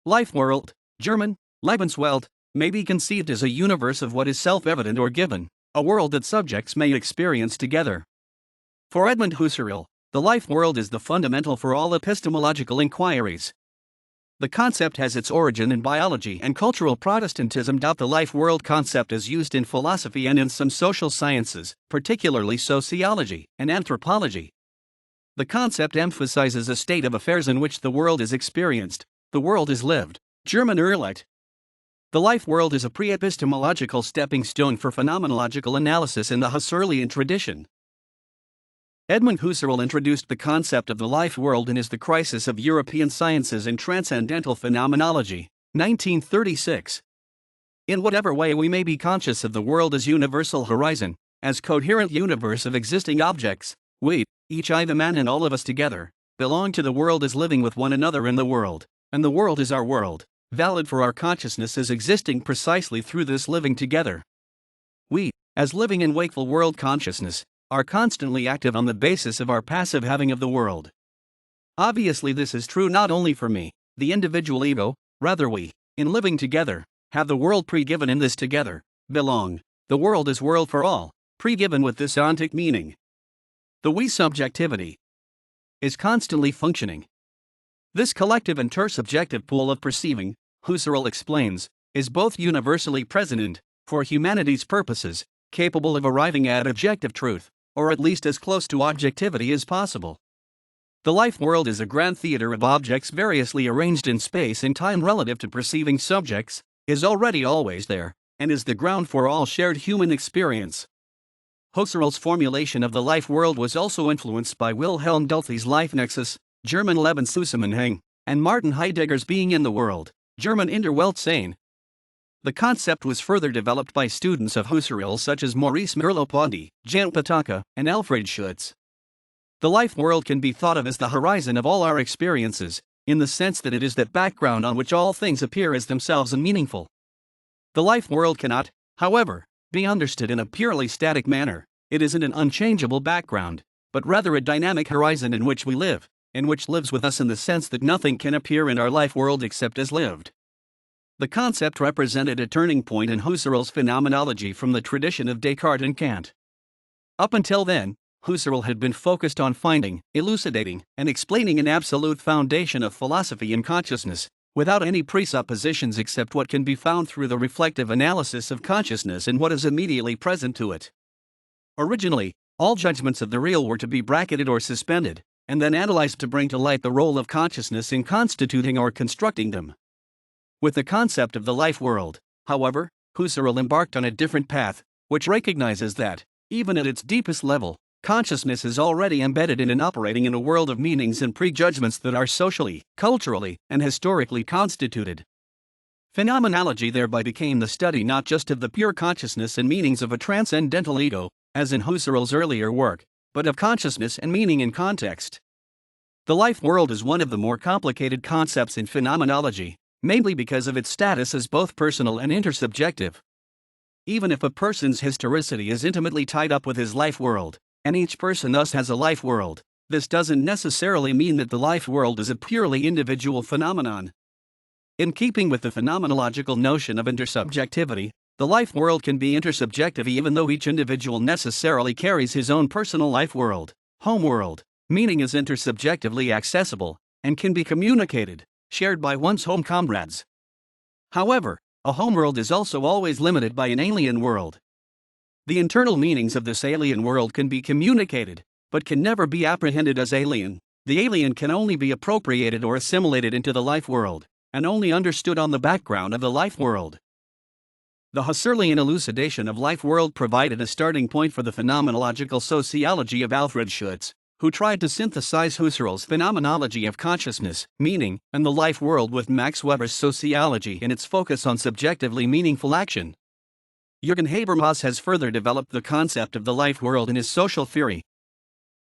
Lifeworld, German, Lebenswelt, may be conceived as a universe of what is self-evident or given, a world that subjects may experience together. For Edmund Husserl, the life world is the fundamental for all epistemological inquiries. The concept has its origin in biology and cultural Protestantism. The life world concept is used in philosophy and in some social sciences, particularly sociology and anthropology. The concept emphasizes a state of affairs in which the world is experienced, the world is lived, German erlebt. The life world is a pre-epistemological stepping stone for phenomenological analysis in the Husserlian tradition. Edmund Husserl introduced the concept of the life world in his The Crisis of European Sciences and Transcendental Phenomenology, 1936. In whatever way we may be conscious of the world as universal horizon, as coherent universe of existing objects, we, each I the man and all of us together, belong to the world as living with one another in the world, and the world is our world, valid for our consciousness as existing precisely through this living together. We, as living in wakeful world consciousness, are constantly active on the basis of our passive having of the world. Obviously, this is true not only for me, the individual ego, rather we, in living together, have the world pre-given in this together, belong, the world is world for all, pre-given with this ontic meaning. The we subjectivity is constantly functioning. This collective intersubjective pool of perceiving, Husserl explains, is both universally present and, for humanity's purposes, capable of arriving at objective truth, or at least as close to objectivity as possible. The life world is a grand theater of objects variously arranged in space and time relative to perceiving subjects, is already always there, and is the ground for all shared human experience. Husserl's formulation of the life world was also influenced by Wilhelm Dulce's life nexus, German Lebenszusammenhang, and Martin Heidegger's being in the world, German in der Welt sein. The concept was further developed by students of Husserl such as Maurice Merleau-Ponty, Jan Patočka, and Alfred Schutz. The life world can be thought of as the horizon of all our experiences, in the sense that it is that background on which all things appear as themselves and meaningful. The life world cannot, however, be understood in a purely static manner. It isn't an unchangeable background, but rather a dynamic horizon in which we live, and which lives with us in the sense that nothing can appear in our life world except as lived. The concept represented a turning point in Husserl's phenomenology from the tradition of Descartes and Kant. Up until then, Husserl had been focused on finding, elucidating, and explaining an absolute foundation of philosophy and consciousness, without any presuppositions except what can be found through the reflective analysis of consciousness and what is immediately present to it. Originally, all judgments of the real were to be bracketed or suspended, and then analyzed to bring to light the role of consciousness in constituting or constructing them. With the concept of the life world, however, Husserl embarked on a different path, which recognizes that, even at its deepest level, consciousness is already embedded in and operating in a world of meanings and prejudgments that are socially, culturally, and historically constituted. Phenomenology thereby became the study not just of the pure consciousness and meanings of a transcendental ego, as in Husserl's earlier work, but of consciousness and meaning in context. The life world is one of the more complicated concepts in phenomenology, mainly because of its status as both personal and intersubjective. Even if a person's historicity is intimately tied up with his life world, and each person thus has a life world, this doesn't necessarily mean that the life world is a purely individual phenomenon. In keeping with the phenomenological notion of intersubjectivity, the life world can be intersubjective even though each individual necessarily carries his own personal life world, home world, meaning is intersubjectively accessible, and can be communicated, shared by one's home comrades. However, a homeworld is also always limited by an alien world. The internal meanings of this alien world can be communicated, but can never be apprehended as alien. The alien can only be appropriated or assimilated into the life world, and only understood on the background of the life world. The Husserlian elucidation of life world provided a starting point for the phenomenological sociology of Alfred Schutz, who tried to synthesize Husserl's phenomenology of consciousness, meaning, and the life world with Max Weber's sociology and its focus on subjectively meaningful action. Jürgen Habermas has further developed the concept of the life world in his social theory.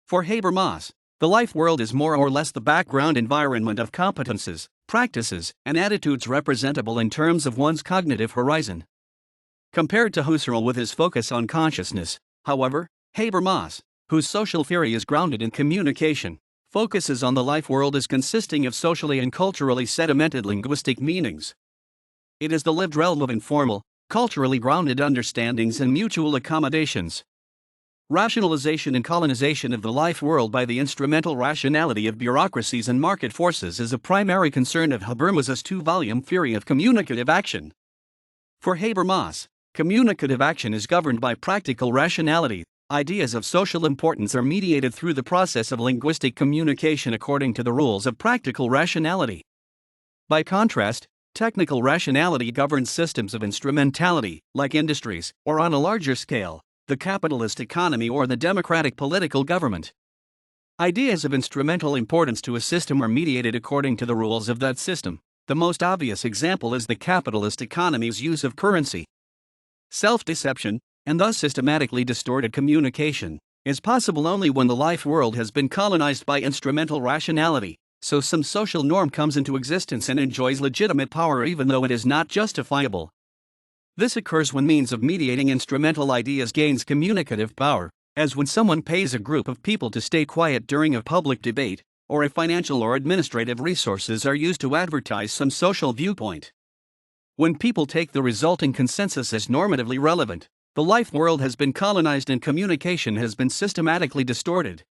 For Habermas, the life world is more or less the background environment of competences, practices, and attitudes representable in terms of one's cognitive horizon. Compared to Husserl with his focus on consciousness, however, Habermas, whose social theory is grounded in communication, focuses on the life world as consisting of socially and culturally sedimented linguistic meanings. It is the lived realm of informal, culturally grounded understandings and mutual accommodations. Rationalization and colonization of the life world by the instrumental rationality of bureaucracies and market forces is a primary concern of Habermas's two-volume theory of communicative action. For Habermas, communicative action is governed by practical rationality. Ideas of social importance are mediated through the process of linguistic communication according to the rules of practical rationality. By contrast, technical rationality governs systems of instrumentality, like industries, or on a larger scale, the capitalist economy or the democratic political government. Ideas of instrumental importance to a system are mediated according to the rules of that system. The most obvious example is the capitalist economy's use of currency. Self-deception, and thus systematically distorted communication, is possible only when the life world has been colonized by instrumental rationality, so some social norm comes into existence and enjoys legitimate power even though it is not justifiable. This occurs when means of mediating instrumental ideas gains communicative power, as when someone pays a group of people to stay quiet during a public debate, or if financial or administrative resources are used to advertise some social viewpoint. When people take the resulting consensus as normatively relevant, the life world has been colonized and communication has been systematically distorted.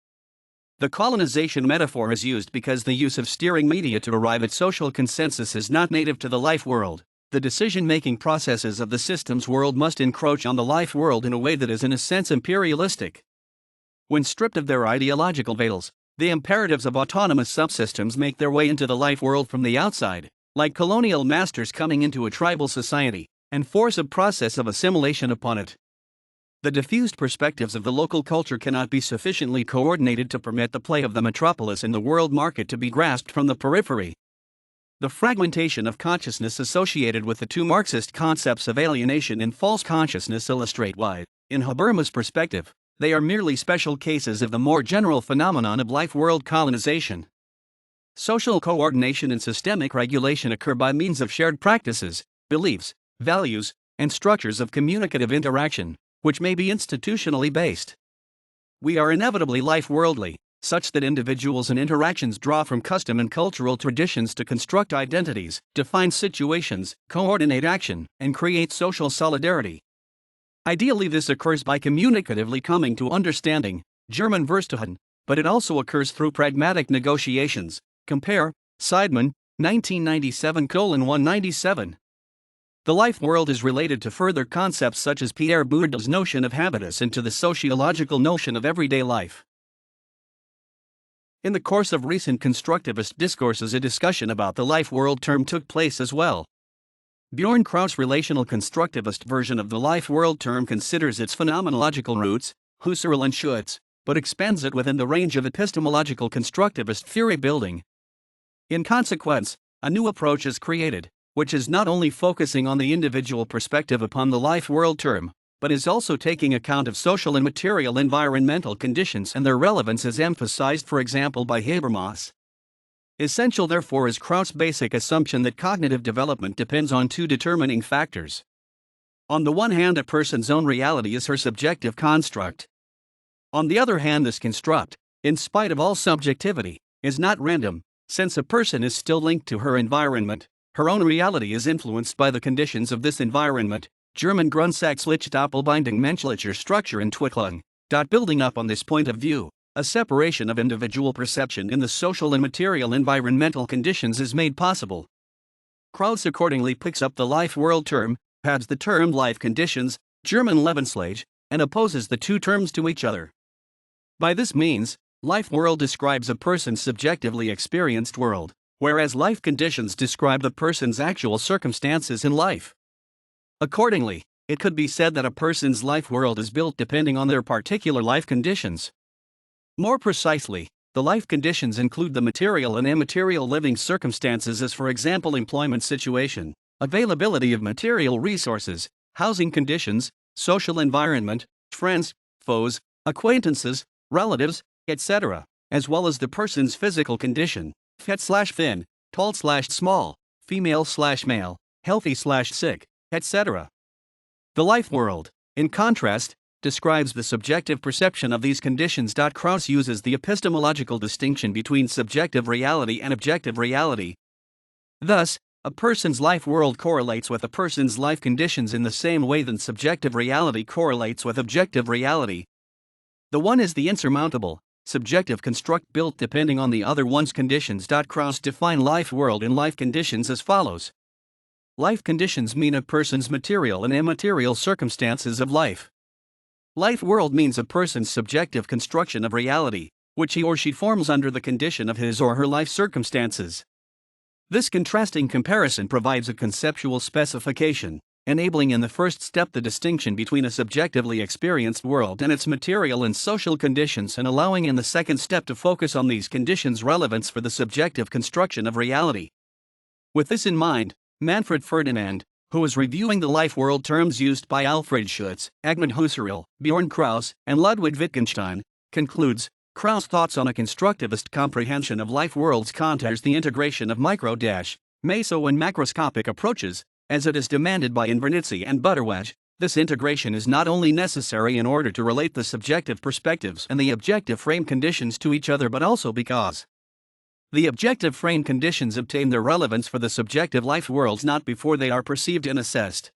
The colonization metaphor is used because the use of steering media to arrive at social consensus is not native to the life world. The decision-making processes of the systems world must encroach on the life world in a way that is in a sense imperialistic. When stripped of their ideological veils, the imperatives of autonomous subsystems make their way into the life world from the outside, like colonial masters coming into a tribal society, and force a process of assimilation upon it. The diffused perspectives of the local culture cannot be sufficiently coordinated to permit the play of the metropolis in the world market to be grasped from the periphery. The fragmentation of consciousness associated with the two Marxist concepts of alienation and false consciousness illustrate why, in Habermas' perspective, they are merely special cases of the more general phenomenon of life-world colonization. Social coordination and systemic regulation occur by means of shared practices, beliefs, values, and structures of communicative interaction, which may be institutionally based. We are inevitably life-worldly, such that individuals and interactions draw from custom and cultural traditions to construct identities, define situations, coordinate action, and create social solidarity. Ideally, this occurs by communicatively coming to understanding, German Verstehen, but it also occurs through pragmatic negotiations. Compare, Seidman, 1997:197. The life world is related to further concepts such as Pierre Bourdieu's notion of habitus and to the sociological notion of everyday life. In the course of recent constructivist discourses, a discussion about the life world term took place as well. Bjorn Kraus' relational constructivist version of the life world term considers its phenomenological roots, Husserl and Schutz, but expands it within the range of epistemological constructivist theory building. In consequence, a new approach is created, which is not only focusing on the individual perspective upon the life world term, but is also taking account of social and material environmental conditions and their relevance as emphasized, for example, by Habermas. Essential, therefore, is Kraus' basic assumption that cognitive development depends on two determining factors. On the one hand, a person's own reality is her subjective construct. On the other hand, this construct, in spite of all subjectivity, is not random, since a person is still linked to her environment. Her own reality is influenced by the conditions of this environment. German Grundsatzliche Doppelbindung menschlicher Struktur Entwicklung. Building up on this point of view, a separation of individual perception in the social and material environmental conditions is made possible. Kraus accordingly picks up the life world term, adds the term life conditions, German Lebenswelt, and opposes the two terms to each other. By this means, life world describes a person's subjectively experienced world, whereas life conditions describe the person's actual circumstances in life. Accordingly, it could be said that a person's life world is built depending on their particular life conditions. More precisely, the life conditions include the material and immaterial living circumstances, as for example employment situation, availability of material resources, housing conditions, social environment, friends, foes, acquaintances, relatives, etc., as well as the person's physical condition, fit/thin, tall/small, female/male, healthy/sick, etc. The life world, in contrast, describes the subjective perception of these conditions. Krauss uses the epistemological distinction between subjective reality and objective reality. Thus, a person's life world correlates with a person's life conditions in the same way that subjective reality correlates with objective reality. The one is the insurmountable, subjective construct built depending on the other one's conditions. Krauss defines life world and life conditions as follows. Life conditions mean a person's material and immaterial circumstances of life. Life world means a person's subjective construction of reality, which he or she forms under the condition of his or her life circumstances. This contrasting comparison provides a conceptual specification, enabling in the first step the distinction between a subjectively experienced world and its material and social conditions, and allowing in the second step to focus on these conditions' relevance for the subjective construction of reality. With this in mind, Manfred Ferdinand, who is reviewing the life world terms used by Alfred Schutz, Edmund Husserl, Bjorn Krauss, and Ludwig Wittgenstein, concludes, Krauss' thoughts on a constructivist comprehension of life worlds considers the integration of micro-meso and macroscopic approaches, as it is demanded by Invernizzi and Butterwedge. This integration is not only necessary in order to relate the subjective perspectives and the objective frame conditions to each other, but also because the objective frame conditions obtain their relevance for the subjective life worlds not before they are perceived and assessed.